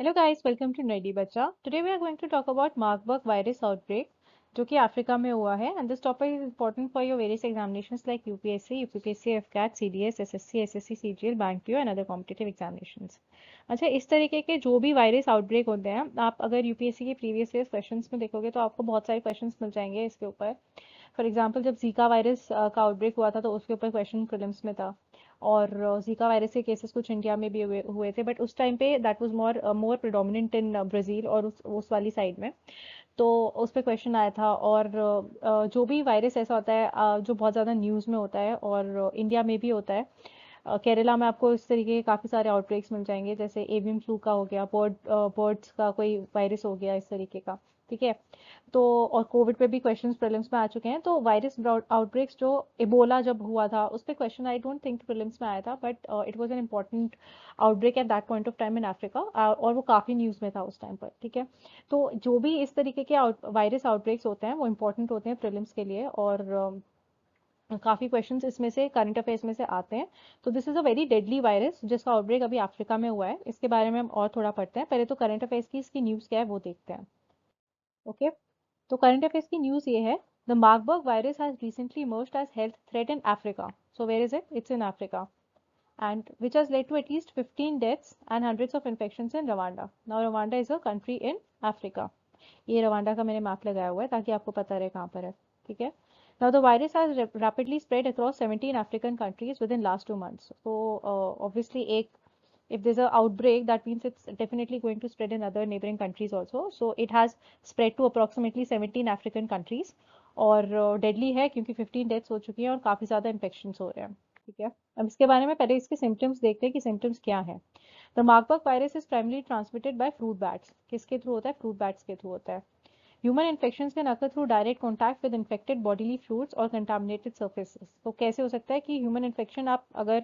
Hello guys, welcome to Nerdy Bacha. Today we are going to talk about Marburg virus outbreak जो कि Africa में हुआ है and this topic is important for your various examinations like UPSC, UPPSC, FCAT, CDS, SSC, SSC, CGL, Bank PO and other competitive examinations. अच्छा, इस तरीके के जो भी वायरस आउटब्रेक होते हैं, आप अगर यूपीएससी के प्रीवियस ईयर क्वेश्चंस में देखोगे तो आपको बहुत सारे क्वेश्चंस मिल जाएंगे इसके ऊपर। फॉर एग्जांपल जब जीका वायरस का आउटब्रेक हुआ था तो उसके ऊपर क्वेश्चन प्रीलिम्स में था। और जीका वायरस के केसेस कुछ इंडिया में भी हुए थे, बट उस टाइम पे that was more predominant in Brazil और उस वाली साइड में। तो उस पे क्वेश्चन आया था। और जो भी वायरस ऐसा होता है जो बहुत ज़्यादा न्यूज़ में होता है और इंडिया में भी होता है। केरला में आपको इस तरीके के काफ़ी सारे आउटब्रेक्स मिल जाएंगे, जैसे एवियन फ्लू का हो गया, बर्ड्स का कोई वायरस हो गया इस तरीके का। ठीक है। तो और कोविड पे भी क्वेश्चंस प्रीलिम्स में आ चुके हैं। तो वायरस आउटब्रेक्स जो इबोला जब हुआ था उस पे question I don't think prelims में आया था, but it was an important outbreak at that point of time in Africa, और वो काफ़ी न्यूज़ में था उस टाइम पर। ठीक है। तो जो भी इस तरीके के वायरस आउटब्रेक्स होते हैं वो इम्पोर्टेंट होते हैं प्रीलिम्स के लिए, और काफ़ी क्वेश्चंस इसमें से करंट अफेयर्स में से आते हैं। तो this is a very deadly virus जिसका आउटब्रेक अभी अफ्रीका में हुआ है। इसके बारे में हम और थोड़ा पढ़ते हैं। पहले तो करंट अफेयर्स की इसकी न्यूज़ क्या है वो देखते हैं। ओके। तो करंट अफेयर्स की न्यूज़ ये है, the Marburg virus has recently emerged as health threat in Africa. So where is it? It's in Africa, and which has led to at least 15 deaths and hundreds of infections in Rwanda. Now Rwanda is a country in Africa. ये Rwanda का मैंने map लगाया हुआ है ताकि आपको पता रहे कहाँ पर है। ठीक है। Now the virus has rapidly spread across 17 African countries within last 2 months. So obviously एक if there's a outbreak, that means it's definitely going to spread in other neighboring countries also. So it has spread to approximately 17 African countries, और deadly है क्योंकि 15 deaths हो चुकी हैं और काफ़ी ज़्यादा इन्फेक्शंस हो रहे हैं। ठीक है। अब इसके बारे में पहले इसके सिम्टम्स देखते हैं कि सिम्टम्स क्या हैं। The Marburg virus is primarily transmitted by fruit bats. किसके थ्रू होता है? फ्रूट बैट्स के थ्रू होता है। Human infections can occur through direct contact with infected bodily fluids और कंटामिनेटेड सर्फेसेस। तो कैसे हो सकता है कि ह्यूमन इन्फेक्शन आप अगर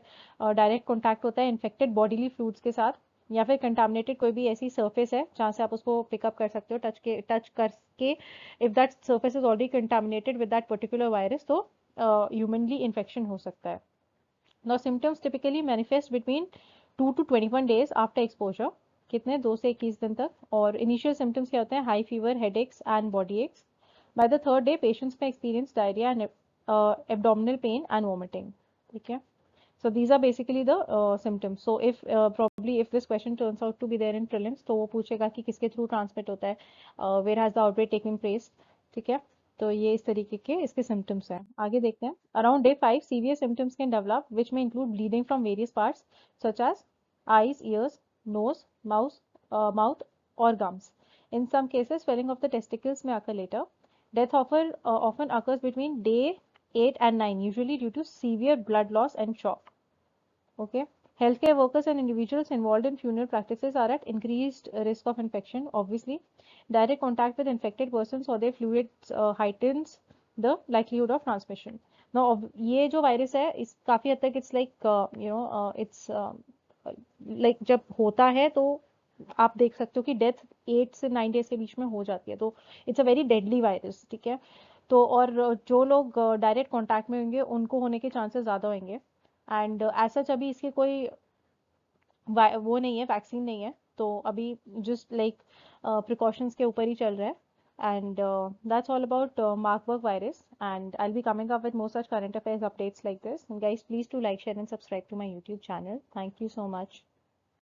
डायरेक्ट कॉन्टैक्ट होता है इन्फेक्टेड बॉडीली फ्लूइड्स के साथ, या फिर कंटामिनेटेड कोई भी ऐसी सरफेस है जहाँ से आप उसको पिकअप कर सकते हो टच करके, if that surface is already contaminated with that particular virus, तो ह्यूमनली इन्फेक्शन हो सकता है। Now symptoms typically manifest between 2 to 21 days after exposure। कितने? 2 से 21 दिन तक। और इनिशियल सिम्टम्स क्या होते हैं? High fever, headaches and body aches. By the third day patients में experience diarrhoea and abdominal pain and vomiting. ठीक है। So these are basically the symptoms. So if probably if this question turns out to be there in prelims, तो वो पूछेगा कि किसके through transmit होता है, where has the outbreak taken place। ठीक है। तो ये इस तरीके के इसके सिम्टम्स हैं। आगे देखते हैं। Around day 5 severe symptoms can develop which में include bleeding from various parts such as eyes, ears, nose, mouth or gums. In some cases, swelling of the testicles may occur later. Death often occurs between day 8 and 9, usually due to severe blood loss and shock. Okay. Healthcare workers and individuals involved in funeral practices are at increased risk of infection. Obviously, direct contact with infected persons or their fluids heightens the likelihood of transmission. Now, ये जो virus है इस काफी हद तक it's like it's like जब होता है तो आप देख सकते हो कि डेथ 8 से 9 डेज के बीच में हो जाती है। तो it's a very deadly virus. ठीक है। तो और जो लोग डायरेक्ट कांटेक्ट में होंगे उनको होने के चांसेस ज़्यादा होंगे। एंड एज सच अभी इसकी कोई वो नहीं है, वैक्सीन नहीं है। तो अभी जस्ट लाइक प्रिकॉशंस के ऊपर ही चल रहा है। And that's all about Marburg virus, and I will be coming up with more such current affairs updates like this. Guys please to like, share and subscribe to my YouTube channel. Thank you so much.